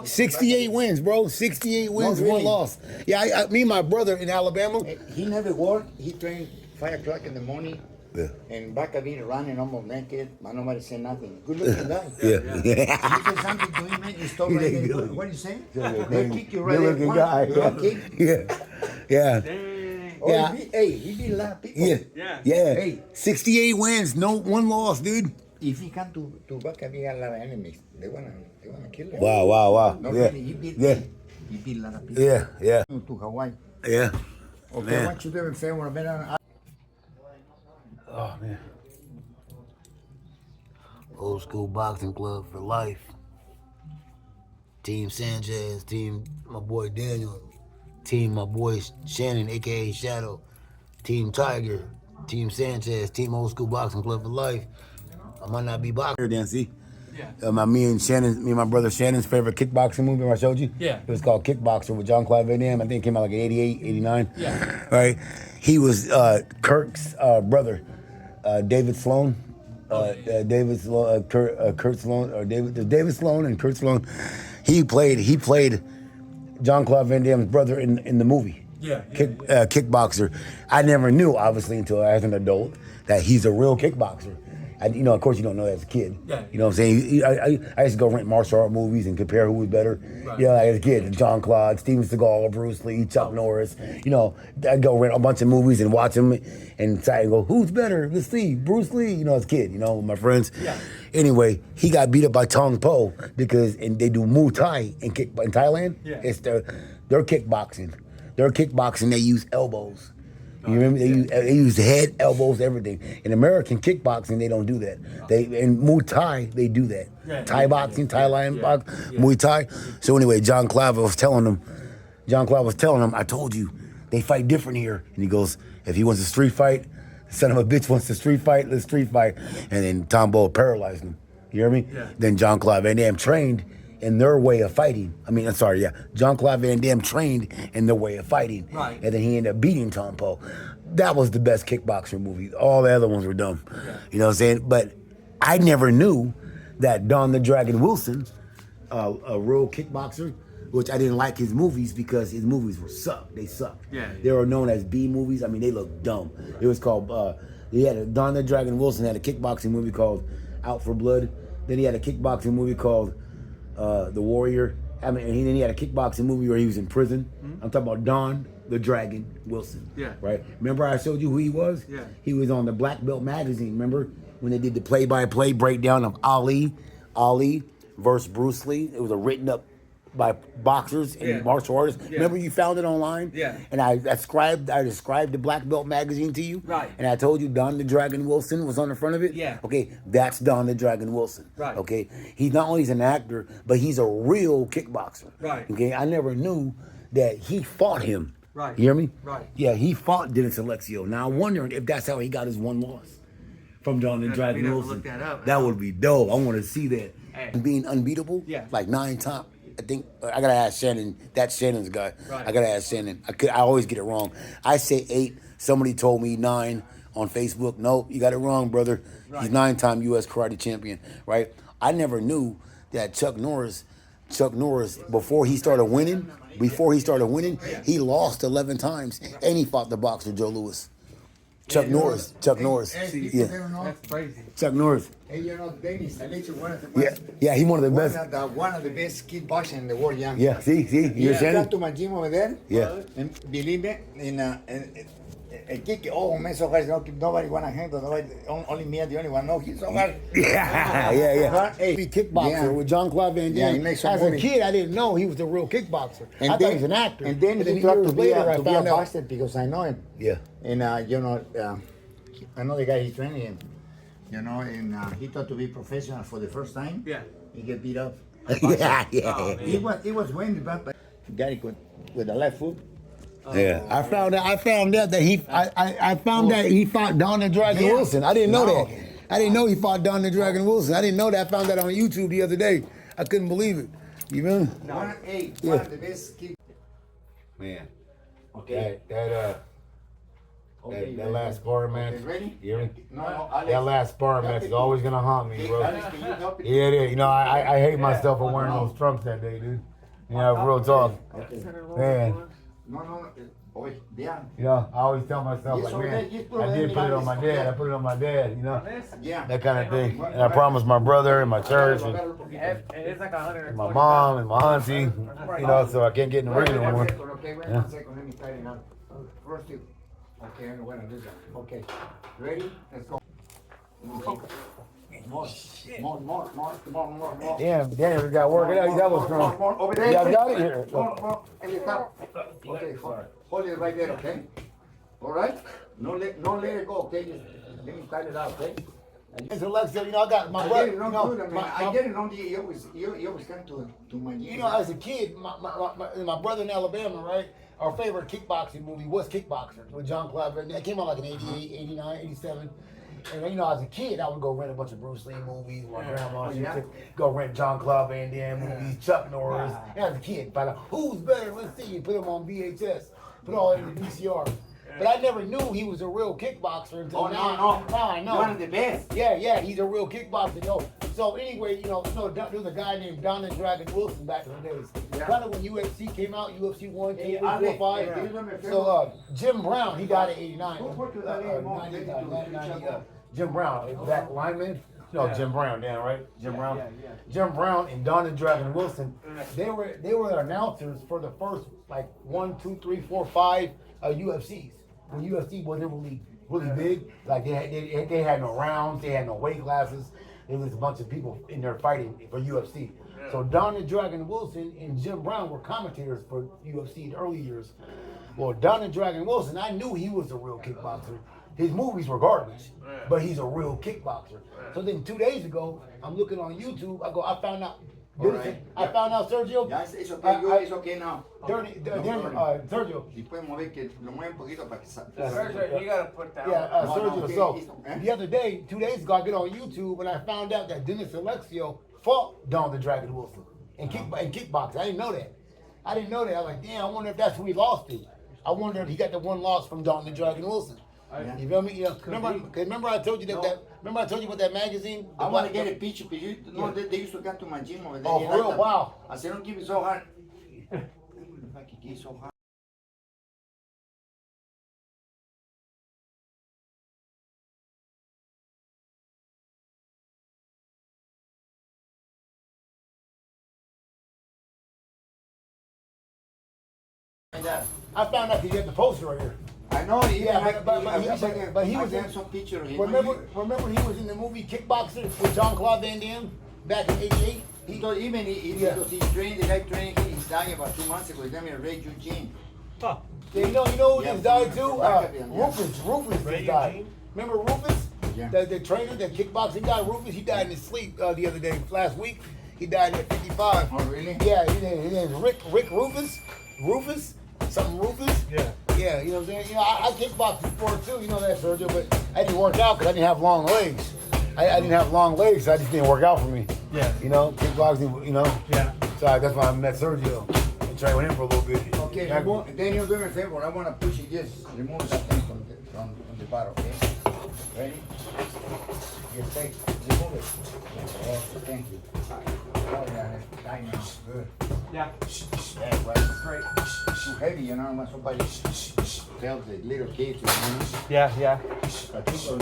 68 wins, bro. 68 wins, really. one loss. Yeah, me and my brother in Alabama. He never worked. He trained 5 o'clock in the morning. Yeah. And back at it running almost naked, but nobody said nothing. Good looking guy. Yeah. You say something to him, man, you stop right there. What do you say? They kick you right Good looking guy. there. One kick. Yeah. Oh, Yeah. he beat a lot of people. Yeah. Hey. 68 wins, no one loss, dude. If he come to back at, he got a lot of enemies. They wanna kill him. Wow. No, Yeah. really, he beat a lot of people. Yeah. To Hawaii. Yeah. Okay, Man. what you do in favor of better? Oh, man. Old school boxing club for life. Team Sanchez, team my boy Daniel, team my boy Shannon, aka Shadow, team Tiger, team Sanchez, team Old School Boxing Club for life. I might not be boxing. Then see, me and my brother Shannon's favorite kickboxing movie I showed you. Yeah. It was called Kickboxer with Jean-Claude Van Damme. I think it came out like in 88, 89. Yeah. Right. He was Kirk's brother, David Sloan. David Sloan, Kurt Sloan, or David Sloan and Kurt Sloan. He played Jean-Claude Van Damme's brother in the movie. Kickboxer. I never knew, obviously, until as an adult, that he's a real kickboxer. Of course, you don't know that as a kid. Yeah. You know what I'm saying? I used to go rent martial art movies and compare who was better. Right. Yeah, as a kid, Jean-Claude, Steven Seagal, Bruce Lee, Chuck Norris. I'd go rent a bunch of movies and watch them and try and go, who's better? Let's see, Bruce Lee. As a kid, with my friends. Yeah. Anyway, he got beat up by Tong Po because they do Muay Thai in Thailand. Yeah. It's their kickboxing. Their kickboxing, they use elbows. You remember they use head, elbows, everything. In American kickboxing, they don't do that. In Muay Thai, they do that. Thai boxing, Thailand boxing, Muay Thai. So anyway, Jean-Claude was telling him, I told you, they fight different here. And he goes, if he wants a street fight, the son of a bitch wants a street fight, let's street fight. And then Tom Bo paralyzed him. You hear me? Yeah. Then Jean-Claude Van Damme trained in their way of fighting. Jean-Claude Van Damme trained in their way of fighting. Right. And then he ended up beating Tom Po. That was the best kickboxer movie. All the other ones were dumb. Yeah. You know what I'm saying? But I never knew that Don the Dragon Wilson, a real kickboxer, which I didn't like his movies because his movies They sucked. Yeah. They were known as B movies. They looked dumb. It was called, Don the Dragon Wilson had a kickboxing movie called Out for Blood. Then he had a kickboxing movie called The Warrior. And then he had a kickboxing movie where he was in prison. I'm talking about Don the Dragon Wilson. Yeah. Right? Remember I showed you who he was? Yeah. He was on the Black Belt magazine, remember? When they did the play-by-play breakdown of Ali versus Bruce Lee. It was written up by boxers and martial artists. Yeah. Remember you found it online? Yeah. And I described the Black Belt magazine to you. Right. And I told you Don the Dragon Wilson was on the front of it. Yeah. Okay, that's Don the Dragon Wilson. Right. Okay, he's not only an actor, but he's a real kickboxer. Right. Okay, I never knew that he fought him. Right. You hear me? Right. Yeah, he fought Dennis Alexio. Now I'm wondering if that's how he got his one loss from Don the Dragon we'd have to Wilson. look that up. That would be dope. I want to see that. Hey. Being unbeatable. Yeah. Like 9 times. I think I gotta ask Shannon. That's Shannon's guy. Right. I gotta ask Shannon. I always get it wrong. I say 8. Somebody told me 9 on Facebook. Nope, you got it wrong, brother. Right. He's 9-time U.S. karate champion. Right. I never knew that Chuck Norris, before he started winning, he lost 11 times, and he fought the boxer Joe Louis. Chuck Norris. Yeah. That's crazy. Chuck Norris. Hey, Dennis, Alexio, one of the Yeah, he's one of the best. One of the best kickboxers in the world, yeah. Yeah, see, you're Come Shannon? to my gym over there. Yeah. And believe me, a kick, oh man, so hard. Nobody wanna handle. Only me, the only one. No, he's so hard. Yeah. Hey, Kickboxer with Jean-Claude Van Damme. Yeah, he makes some As a money. kid, I didn't know he was a real kickboxer. I thought he was an actor. And then he years tried to be later, a I found out. boxer because I know him. Yeah. And I know the guy he's training him. And he thought to be professional for the first time. Yeah. He get beat up. Yeah. Oh, man. He was winning, but got it with the left foot. Yeah, I found out that he fought Don the Dragon Wilson. I didn't know No. that. I didn't know he fought Don the Dragon Wilson. I didn't know that. I found that on YouTube the other day. I couldn't believe it. You know? One of the best kick. Man. Okay. That That last sparring match. Ready? You hear me? No, Alex. That last sparring match is always gonna haunt me, bro. Alex, can you help it? Yeah, it is. You know, I hate myself for wearing those trunks that day, dude. You know, real talk. Man. No. Oye, vean. You know, I always tell myself, like, man, I did put it on my dad. I put it on my dad, you know? Yeah. That kind of thing. And I promised my brother and my church and It's like 100. my mom and my auntie, you know, so I can't get in the ring no more. Okay, wait 1 second. Let me tighten up. First you. Okay, I know what I'm doing. Okay. Ready? Let's go. More. Damn, we got work it out. That was strong. More. Over there. Yeah, I got it here. More. In the top. Okay, hold it right there, okay? All right? No let it go, okay? Just let me tighten it out, okay? Dennis Alexio, you know, I got my I brother. get it wrong, dude. I get it wrong. You always come to my. You know, as a kid, my brother in Alabama, right? Our favorite kickboxing movie was Kickboxer with John Claude. It came out like in 88, 89, 87. And you know, as a kid, I would go rent a bunch of Bruce Lee movies. My grandma used to go rent John Claude Van Damme movies, Chuck Norris. And as a kid, find out who's better. Let's see. Put them on VHS. Put all in the VCR. But I never knew he was a real kickboxer until now. Now I know. One of the best. Yeah, he's a real kickboxer. You know. So anyway, you know, there was a guy named Don the Dragon Wilson back in the days. Yeah. Kind of when UFC came out, UFC 1, 2, 3, 4, 5. Yeah. So Jim Brown, he died at 89. Yeah. Jim Brown, that lineman. No, Jim Brown, damn right, Jim Brown. Jim Brown and Don the Dragon Wilson, they were announcers for the first like 1, 2, 3, 4, 5 UFCs. When UFC wasn't really big, like they had no rounds, they had no weight classes. There was a bunch of people in there fighting for UFC. So Don the Dragon Wilson and Jim Brown were commentators for UFC in the early years. Well, Don the Dragon Wilson, I knew he was a real kickboxer. His movies were garbage, but he's a real kickboxer. So then 2 days ago, I'm looking on YouTube. I found out. I found out Sergio. Ya, it's okay, it's okay now. Sergio. Y pueden mover que lo mueven un poquito para que Sergio, you gotta put that Yeah, one. Sergio. okay, So eh? the other day, 2 days ago, I get on YouTube and I found out that Dennis Alexio fought Don the Dragon Wilson in kickboxing. I didn't know that. I was like, damn, I wonder if that's who he lost to. I wonder if he got the one loss from Don the Dragon Wilson. You feel me? You know, remember I told you remember I told you about that magazine? I want to get a picture, but they used to come to my gym over there. Oh, for real? Wow. I said, don't give it so hard. If I could get so hard. I found out he had the poster right here. I know, but he was in in some picture. Remember he was in the movie Kickboxer with John Claude Van Damme back in '88. He trained, the guy trained, he's dying about 2 months ago. He's named Ray Eugene. Yeah, you know who just died too? Yeah. Rufus just died. Remember Rufus? Yeah. The trainer, the kickboxing guy, Rufus, he died in his sleep the other day, last week. He died at 55. Oh, really? Yeah, his name is Rick Rufus. Rufus? Something Rufus? Yeah, you know what I'm saying? You know, I kickboxed before too, you know that, Sergio, but I didn't work out because I didn't have long legs. I didn't have long legs, so I just didn't work out for me. Yeah. You know, kickboxing, you know? Yeah. So that's why I met Sergio and trained with him for a little bit. Okay, then you do me a favor. I want to push it, just remove that thing from the bottom, okay? Ready? Just take, remove it. Okay, thank you. Oh, yeah, that's tight now. Good. Yeah. Yeah, right. Great. Too heavy, you know, somebody tells the little kids, you know. Yeah. But people,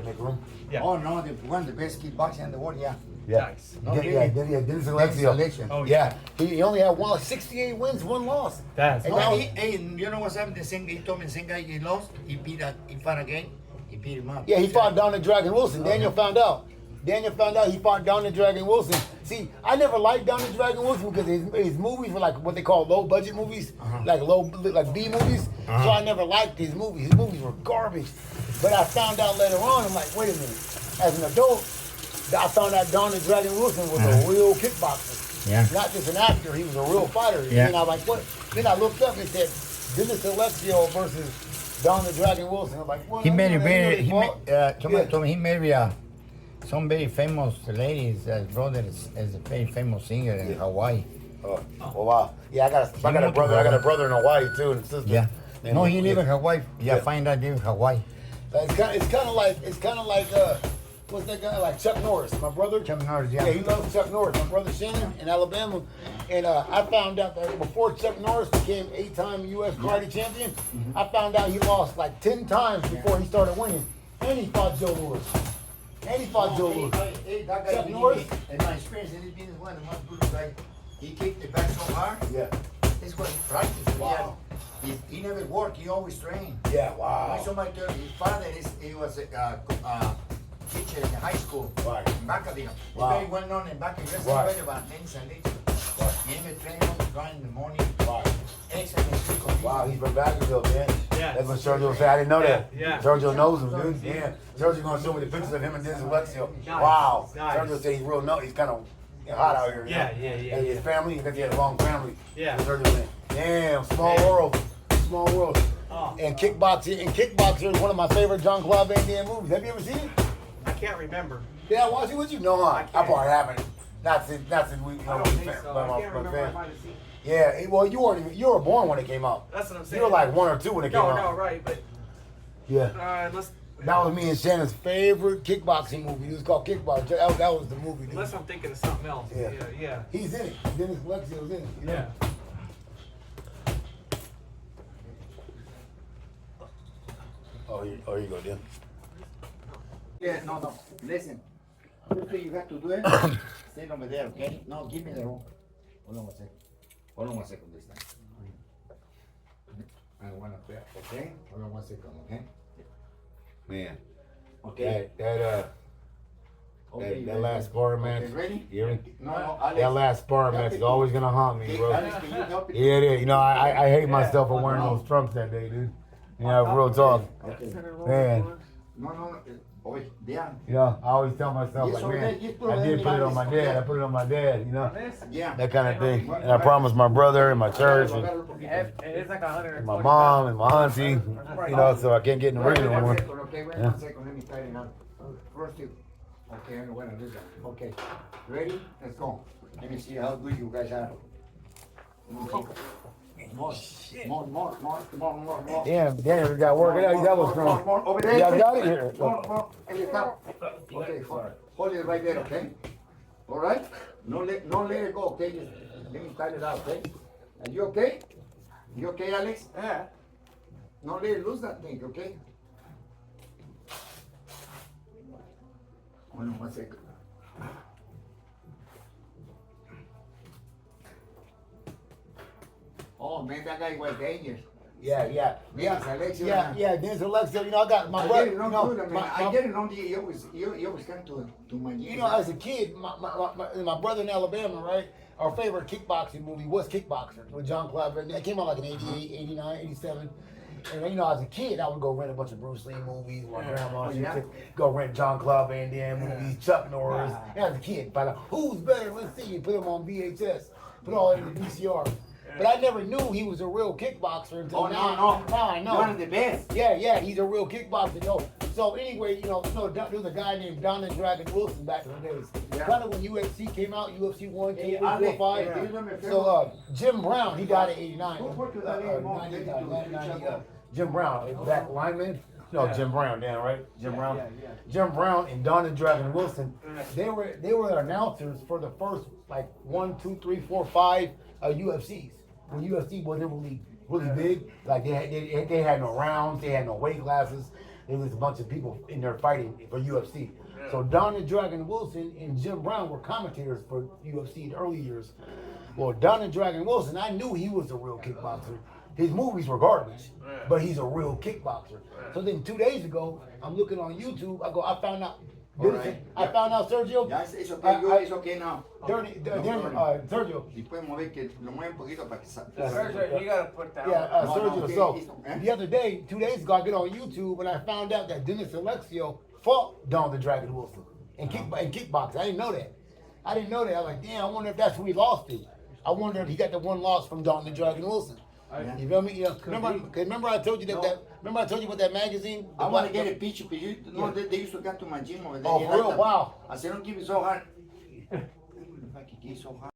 Make room. Yeah. oh no, one of the best kickboxing in the world, yeah. Yeah. Nice. No, really? Dennis Alexio. Alexio. Oh, Yeah, he only had 68 wins, 1 loss. That's And No, now- you know what's happened? He told me the same guy he lost, he fought again, he beat him up. Yeah, he fought Don the Dragon Wilson. Daniel found out he fought Don the Dragon Wilson. See, I never liked Don the Dragon Wilson because his movies were like what they call low budget movies, like B movies. So I never liked his movies. His movies were garbage. But I found out later on, I'm like, wait a minute. As an adult, I found out Don the Dragon Wilson was a real kickboxer. Yeah. Not just an actor, he was a real fighter. Yeah. And I was like, what? Then I looked up and it said Dennis Alexio versus Don the Dragon Wilson. I'm like, what? He married Yeah. told me he married some very famous ladies. His brother is a very famous singer in Hawaii. Oh wow! Yeah, I got a brother. I got a brother in Hawaii too, and a sister. Yeah. No, he live in Hawaii. Yeah, find out in Hawaii. It's kind of like what's that guy like Chuck Norris? My brother. Chuck Norris, yeah. Yeah, he loves Chuck Norris. My brother Shannon in Alabama, and I found out that before Chuck Norris became 8-time U.S. karate champion, I found out he lost like 10 times before he started winning, and he fought Joe Louis. And he fought Joe Louis. That guy, Chuck Norris. in my experience in this business, one of the most good guys. He kicked the back so hard. Yeah. This was he practiced. Wow. He never worked. He always trained. Yeah. Wow. Like somebody told me, his father he was a teacher in high school. Right. In Bacadillo. Wow. He's very well known in Bacadillo. Right. About Dennis and Alexio. He never trained him, grind in the morning. Right. Excellent. Wow, he's from Bakersville, man. Yeah. That's what Sergio said. I didn't know that. Yeah. Sergio knows him, dude. Yeah. Sergio's gonna show me the pictures of him and Dennis Alexio. Nice. Wow. Nice. Sergio said he's real he's kind of hot out here. You Yeah, know? yeah, yeah, And his yeah. family, because he had a long family. Yeah. Sergio said, damn, small world. Small world. Oh. And Kickboxer is one of my favorite Jean-Claude Van Damme movies. Have you ever seen it? I can't remember. Did I watch it with you? No, I I can't. probably haven't. Not since we, I don't think so. I can't remember. I fan. might have seen. Yeah, well, you were born when it came out. That's what I'm saying. You were like 1 or 2 when it came No, out. right, but Yeah. let's. That was me and Shannon's favorite kickboxing movie. It was called Kickboxing. That was the movie. Dude. Unless I'm thinking of something else. Yeah. Yeah. He's in it. Dennis Alexio's in it. You know? Yeah. Oh, you go, Dan. Yeah, no. Listen. First thing you have to do is stand over there, okay? No, give me the room. Hold on 1 second. Hold on 1 second this time. I don't want to play, okay? Hold on 1 second, okay? Man. Okay. Okay, That last sparring match. Okay, ready? You hear me? No, Alex. That last sparring match is always gonna haunt me, Okay, bro. Alex, can you help it? Yeah, it is. You know, I hate myself for wearing those trunks that day, dude. You know, real talk. Okay. Man. No. Oh, yeah. You know, I always tell myself, Yes, like, okay, man, just put I it did in put it the on my box. dad. I put it on my dad, you know? Yeah. That kind of thing. And I promised my brother and my church and It's like 100. my mom and my auntie, you know, so I can't get in the ring no more. Okay, wait Yeah. 1 second. Let me tighten it up. First you. Okay, I know what to do that. Okay. Ready? Let's go. Let me see how good you guys are. More. Damn, we got work. That was strong. More. Over there. Yeah, I got it here. More. And the top. Okay, hold it right there, okay? All right? Don't let it go, okay? Just let me tighten it out, okay? Are you okay? You okay, Alex? Yeah. Don't let it lose that thing, okay? Hold on 1 second. Oh man, that guy was dangerous. Yeah. Dennis Alexio. Yeah, Dennis Alexio. You know, I got my I brother. get it You on know, good, I mean, I get it on the, you always come to my you know, as a kid, my brother in Alabama, right? Our favorite kickboxing movie was Kickboxer with Jean-Claude Van Damme. It came out like in 88, 89, 87. And you know, as a kid, I would go rent a bunch of Bruce Lee movies. My grandma used to go rent Jean-Claude Van Damme movies, Chuck Norris. And as a kid, find out who's better. Let's see. Put them on VHS. Put all in the VCR. But I never knew he was a real kickboxer until now. Now I know. One of the best. Yeah, he's a real kickboxer. So anyway, there was a guy named Don the Dragon Wilson back in the days. Yeah. Kind of when UFC came out, UFC 1, 2, 3, 4, Ale, 5. do you remember So Jim Brown, he died at 89. Jim Brown, back lineman. No, Jim Brown, damn right. Jim Brown. Yeah. Jim Brown and Don the Dragon Wilson. They were announcers for the first like 1, 2, 3, 4, 5 UFCs. When UFC wasn't really big, like they had no rounds, they had no weight classes. There was a bunch of people in there fighting for UFC. So Don the Dragon Wilson and Jim Brown were commentators for UFC in the early years. Well, Don the Dragon Wilson, I knew he was a real kickboxer. His movies were garbage, but he's a real kickboxer. So then 2 days ago, I'm looking on YouTube. I found out. I found out Sergio. Ya, it's okay, it's okay now. Sergio. Y pueden mover que lo mueven un poquito para que Sergio, you gotta put that. Yeah, No, Sergio. okay, So eh? the other day, 2 days ago, I get on YouTube and I found out that Dennis Alexio fought Don the Dragon Wilson in kickboxing. I didn't know that. I was like, damn, I wonder if that's who he lost to. I wonder if he got the one loss from Don the Dragon Wilson. Yeah. You feel me? Yeah. Remember I told you remember I told you about that magazine? I want to get a picture, but you know, they used to come to my gym over there. Oh, for real? Wow. I said, don't give it so hard. If I could get so hard.